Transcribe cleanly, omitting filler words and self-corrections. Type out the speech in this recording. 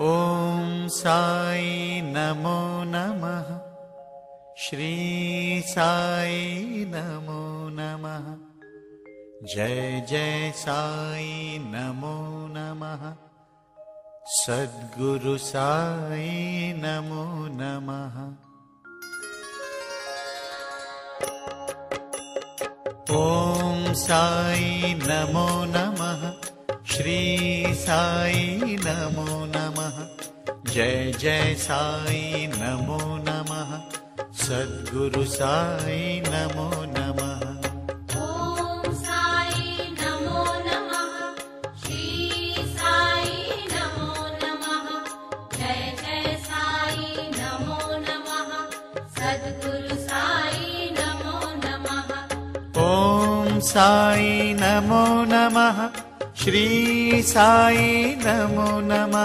ॐ साई नमो नमः। श्री साई नमो नमः। जय जय साई नमो नमः। सद्गुरु साई नमो नमः। ॐ साई नमो नमः। श्री साई नमो नमः। जय जय साई नमो नमः। सद्गुरु साई नमो नमः। ॐ साई नमो नमः। श्री साई नमो नमः। जय जय साई नमो नमः। सद्गुरु साई नमो नमः। ॐ साई नमो नमः। श्री साई नमो नमः।